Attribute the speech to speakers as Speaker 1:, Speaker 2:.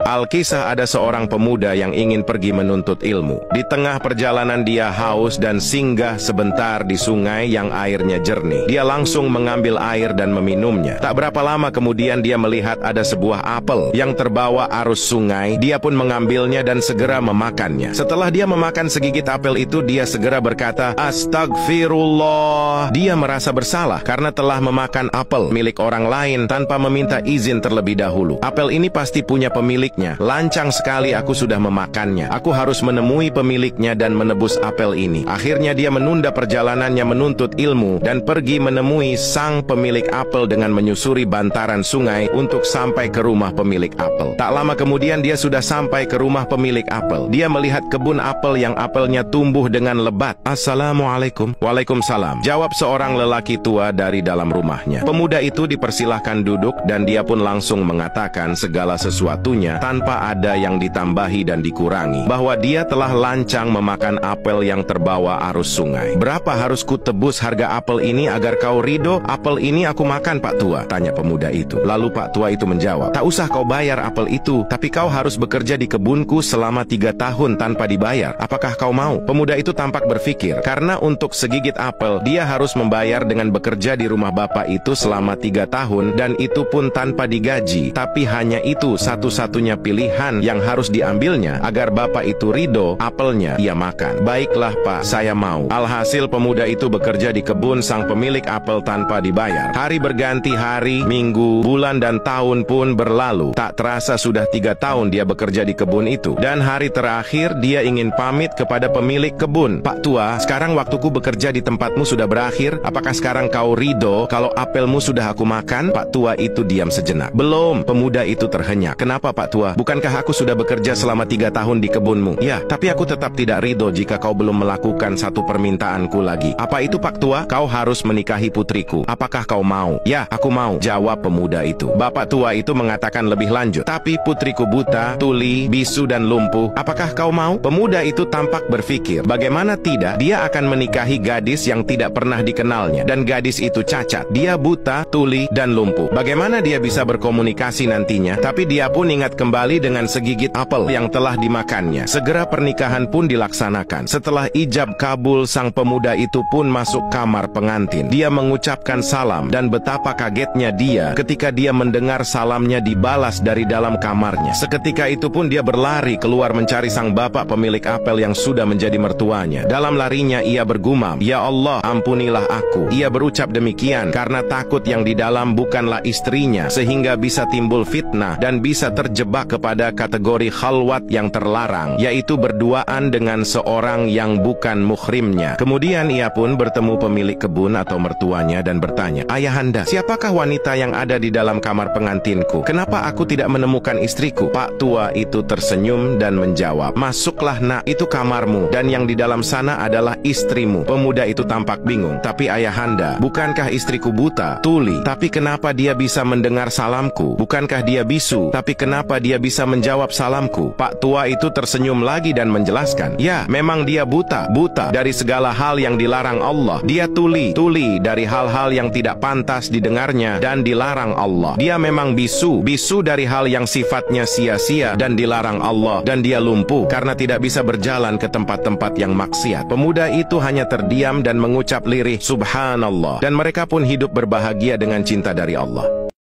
Speaker 1: Alkisah ada seorang pemuda yang ingin pergi menuntut ilmu. Di tengah perjalanan dia haus dan singgah sebentar di sungai yang airnya jernih. Dia langsung mengambil air dan meminumnya. Tak berapa lama kemudian dia melihat ada sebuah apel yang terbawa arus sungai. Dia pun mengambilnya dan segera memakannya. Setelah dia memakan segigit apel itu, dia segera berkata, "Astagfirullah." Dia merasa bersalah karena telah memakan apel milik orang lain tanpa meminta izin terlebih dahulu. Apel ini pasti punya pemiliknya. Lancang sekali aku sudah memakannya. Aku harus menemui pemiliknya dan menebus apel ini. Akhirnya dia menunda perjalanannya menuntut ilmu dan pergi menemui sang pemilik apel dengan menyusuri bantaran sungai untuk sampai ke rumah pemilik apel. Tak lama kemudian dia sudah sampai ke rumah pemilik apel. Dia melihat kebun apel yang apelnya tumbuh dengan lebat. "Assalamualaikum." "Waalaikumsalam," jawab seorang lelaki tua dari dalam rumahnya. Pemuda itu dipersilahkan duduk dan dia pun langsung mengatakan segala sesuatunya tanpa ada yang ditambahi dan dikurangi, bahwa dia telah lancang memakan apel yang terbawa arus sungai. "Berapa harus ku tebus harga apel ini agar kau ridho?" "Apel ini aku makan, Pak Tua," tanya pemuda itu. Lalu Pak Tua itu menjawab, "Tak usah kau bayar apel itu, tapi kau harus bekerja di kebunku selama 3 tahun tanpa dibayar. Apakah kau mau?" Pemuda itu tampak berpikir, karena untuk segigit apel dia harus membayar dengan bekerja di rumah bapak itu selama 3 tahun, dan itu pun tanpa digaji. Tapi hanya itu satu-satunya pilihan yang harus diambilnya agar bapak itu ridho, apelnya ia makan. "Baiklah Pak, saya mau." Alhasil pemuda itu bekerja di kebun sang pemilik apel tanpa dibayar. Hari berganti hari, minggu, bulan dan tahun pun berlalu. Tak terasa sudah 3 tahun dia bekerja di kebun itu. Dan hari terakhir dia ingin pamit kepada pemilik kebun. "Pak Tua, sekarang waktuku bekerja di tempatmu sudah berakhir. Apakah sekarang kau ridho kalau apelmu sudah aku makan?" Pak Tua itu diam sejenak. "Belum." Pemuda itu terhenyak. "Kenapa Pak Tua? Bukankah aku sudah bekerja selama 3 tahun di kebunmu?" "Ya, tapi aku tetap tidak ridho jika kau belum melakukan satu permintaanku lagi." "Apa itu Pak Tua?" "Kau harus menikahi putriku. Apakah kau mau?" "Ya, aku mau," jawab pemuda itu. Bapak tua itu mengatakan lebih lanjut, "Tapi putriku buta, tuli, bisu dan lumpuh. Apakah kau mau?" Pemuda itu tampak berpikir, bagaimana tidak, dia akan menikahi gadis yang tidak pernah dikenalnya. Dan gadis itu cacat. Dia buta, tuli, dan lumpuh. Bagaimana dia bisa berkomunikasi nantinya? Tapi dia pun ingat kembali dengan segigit apel yang telah dimakannya. Segera pernikahan pun dilaksanakan. Setelah ijab kabul, sang pemuda itu pun masuk kamar pengantin. Dia mengucapkan salam dan betapa kagetnya dia ketika dia mendengar salamnya dibalas dari dalam kamarnya. Seketika itu pun dia berlari keluar mencari sang bapak pemilik apel yang sudah menjadi mertuanya. Dalam larinya ia bergumam, "Ya Allah, ampunilah aku." Ia berucap demikian karena takut yang di dalam bukanlah istrinya, sehingga bisa timbul fitnah dan bisa terjebak kepada kategori khalwat yang terlarang, yaitu berduaan dengan seorang yang bukan muhrimnya. Kemudian ia pun bertemu pemilik kebun atau mertuanya dan bertanya, "Ayahanda, siapakah wanita yang ada di dalam kamar pengantinku? Kenapa aku tidak menemukan istriku?" Pak tua itu tersenyum dan menjawab, "Masuklah nak, itu kamarmu, dan yang di dalam sana adalah istrimu." Pemuda itu tampak bingung, "Tapi ayahanda, bukankah istriku buta, tuli? Tapi kenapa dia bisa mendengar salamku? Bukankah dia bisu? Tapi kenapa dia bisa menjawab salamku?" Pak tua itu tersenyum lagi dan menjelaskan, "Ya, memang dia buta dari segala hal yang dilarang Allah. Dia tuli dari hal-hal yang tidak pantas didengarnya dan dilarang Allah. Dia memang bisu dari hal yang sifatnya sia-sia dan dilarang Allah. Dan dia lumpuh karena tidak bisa berjalan ke tempat-tempat yang maksiat." Pemuda itu hanya terdiam dan mengucap lirih, "Subhanallah." Dan mereka pun hidup berbahagia dengan cinta dari Allah.